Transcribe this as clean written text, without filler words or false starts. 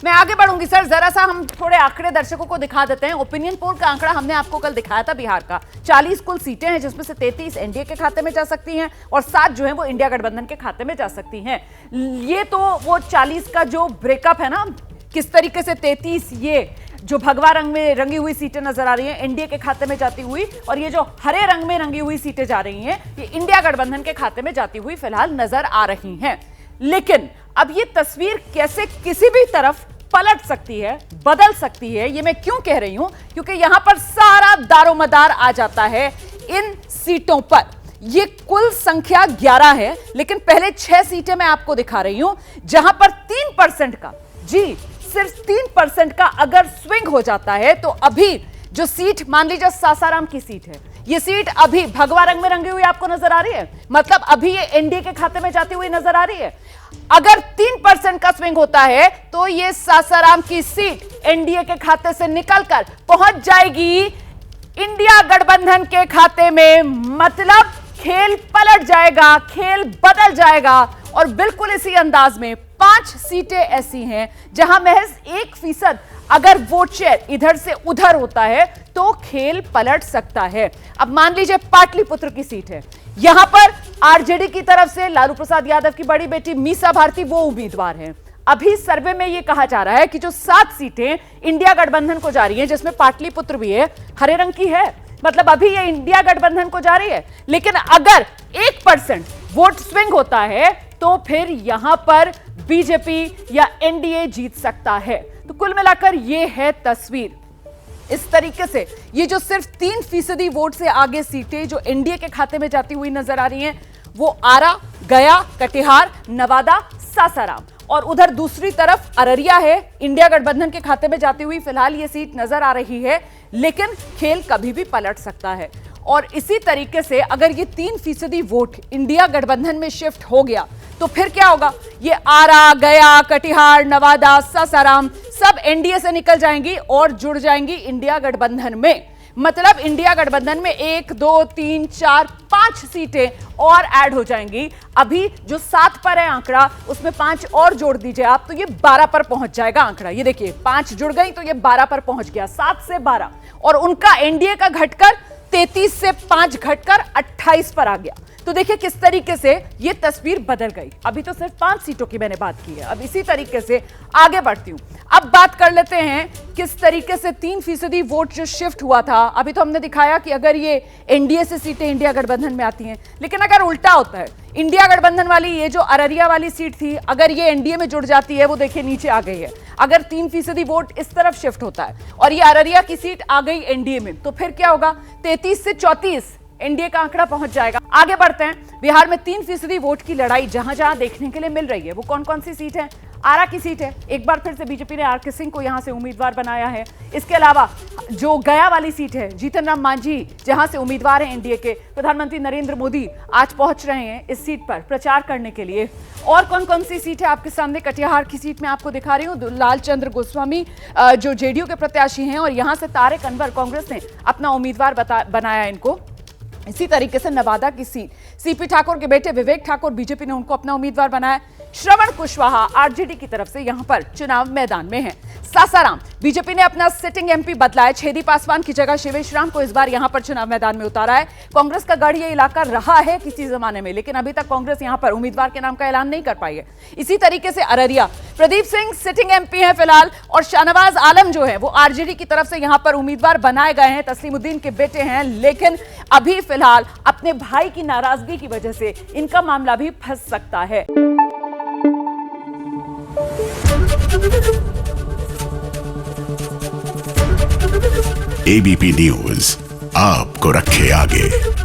मैं आगे बढ़ूंगी सर, जरा सा हम थोड़े आंकड़े दर्शकों को दिखा देते हैं। ओपिनियन पोल का आंकड़ा हमने आपको कल दिखाया था बिहार का। 40 कुल सीटें हैं जिसमें से 33 एनडीए के खाते में जा सकती हैं और 7 जो है वो इंडिया गठबंधन के खाते में जा सकती हैं। ये तो वो 40 का जो ब्रेकअप है ना, किस तरीके से 33 ये जो भगवा रंग में रंगी हुई सीटें नजर आ रही हैं एनडीए के खाते में जाती हुई, और ये जो हरे रंग में रंगी हुई सीटें जा रही हैं ये इंडिया गठबंधन के खाते में जाती हुई फिलहाल नजर आ रही हैं। लेकिन अब ये तस्वीर कैसे किसी भी तरफ पलट सकती है, बदल सकती है, ये मैं क्यों कह रही हूं, क्योंकि यहां पर सारा दारोमदार आ जाता है इन सीटों पर। ये कुल संख्या 11 है, लेकिन पहले 6 सीटें मैं आपको दिखा रही हूं जहां पर 3% का, जी सिर्फ 3% का अगर स्विंग हो जाता है तो अभी जो सीट, मान लीजिए सासाराम की सीट है, ये सीट अभी भगवा रंग में रंगी हुई आपको नजर आ रही है, मतलब अभी ये एनडीए के खाते में जाती हुई नजर आ रही है। अगर 3% का स्विंग होता है तो ये सासाराम की सीट एनडीए के खाते से निकलकर पहुंच जाएगी इंडिया गठबंधन के खाते में। मतलब खेल पलट जाएगा, खेल बदल जाएगा। और बिल्कुल इसी अंदाज में 5 सीटें ऐसी हैं जहां महज 1% अगर वोट शेयर इधर से उधर होता है तो खेल पलट सकता है। अब मान लीजिए पाटलिपुत्र की सीट है, यहां पर आरजेडी की तरफ से लालू प्रसाद यादव की बड़ी बेटी मीसा भारती वो उम्मीदवार हैं। अभी सर्वे में यह कहा जा रहा है कि जो 7 सीटें इंडिया गठबंधन को जा रही हैं, जिसमें पाटलिपुत्र भी है, हरे रंग की है, मतलब अभी ये इंडिया गठबंधन को जा रही है। लेकिन अगर 1% वोट स्विंग होता है तो फिर यहां पर बीजेपी या एनडीए जीत सकता है। तो कुल मिलाकर यह है तस्वीर। इस तरीके से ये जो सिर्फ 3% वोट से आगे सीटें जो एनडीए के खाते में जाती हुई नजर आ रही हैं, वो आरा, गया, कटिहार, नवादा, सासाराम, और उधर दूसरी तरफ अररिया है, इंडिया गठबंधन के खाते में जाती हुई फिलहाल ये सीट नजर आ रही है। लेकिन खेल कभी भी पलट सकता है। और इसी तरीके से अगर ये 3% वोट इंडिया गठबंधन में शिफ्ट हो गया तो फिर क्या होगा? ये आरा, गया, कटिहार, नवादा, सासाराम सब एनडीए से निकल जाएंगी और जुड़ जाएंगी इंडिया गठबंधन में। मतलब इंडिया गठबंधन में 1, 2, 3, 4, 5 सीटें और ऐड हो जाएंगी। अभी जो 7 पर है आंकड़ा, उसमें 5 और जोड़ दीजिए आप तो ये 12 पर पहुंच जाएगा आंकड़ा। ये देखिए 5 जुड़ गई तो ये 12 पर पहुंच गया, 7 से 12, और उनका एनडीए का घटकर 33 से 5 घटकर 28 पर आ गया। तो देखिए किस तरीके से ये तस्वीर बदल गई। अभी तो सिर्फ 5 सीटों की मैंने बात की है, अब इसी तरीके से आगे बढ़ती हूं। अब बात कर लेते हैं किस तरीके से 3% वोट जो शिफ्ट हुआ था। अभी तो हमने दिखाया कि अगर ये एनडीए से सीटें इंडिया गठबंधन में आती हैं, लेकिन अगर उल्टा होता है, इंडिया गठबंधन वाली ये जो अररिया वाली सीट थी, अगर ये एनडीए में जुड़ जाती है, वो देखिए नीचे आ गई है। अगर 3% वोट इस तरफ शिफ्ट होता है और ये अररिया की सीट आ गई एनडीए में, तो फिर क्या होगा? 33 से 34 एनडीए का आंकड़ा पहुंच जाएगा। आगे बढ़ते हैं। बिहार में 3% वोट की लड़ाई जहां जहां देखने के लिए मिल रही है, वो कौन कौन सी सीट है? आरा की सीट है, एक बार फिर से बीजेपी ने आर के सिंह को यहां से उम्मीदवार बनाया है। इसके अलावा जो गया वाली सीट है, जीतन राम मांझी जहां से उम्मीदवार हैं एनडीए के, प्रधानमंत्री नरेंद्र मोदी आज पहुंच रहे हैं इस सीट पर प्रचार करने के लिए। और कौन कौन सी सीट है आपके सामने? कटिहार की सीट में आपको दिखा रही हूं, लालचंद्र गोस्वामी जो जेडीयू के प्रत्याशी हैं, और यहां से तारिक अनवर, कांग्रेस ने अपना उम्मीदवार बनाया इनको। इसी तरीके से नवादा की सीट, सीपी ठाकुर के बेटे विवेक ठाकुर, बीजेपी ने उनको अपना उम्मीदवार बनाया। श्रवण कुशवाहा आरजेडी की तरफ से यहां पर चुनाव मैदान में हैं। सासाराम, बीजेपी ने अपना सिटिंग एमपी बदला है, छेदी पासवान की जगह शिवेश राम को इस बार यहां पर चुनाव मैदान में उतारा है। कांग्रेस का गढ़ ये इलाका रहा है किसी जमाने में, लेकिन अभी तक कांग्रेस यहां पर उम्मीदवार के नाम का ऐलान नहीं कर पाई है। इसी तरीके से अररिया, प्रदीप सिंह सिटिंग एमपी है फिलहाल, और शाहनवाज आलम जो है वो आरजेडी की तरफ से यहां पर उम्मीदवार बनाए गए हैं, तस्लीमुद्दीन के बेटे हैं। लेकिन अभी फिलहाल अपने भाई की नाराजगी की वजह से इनका मामला भी फंस सकता है। एबीपी न्यूज आपको रखे आगे।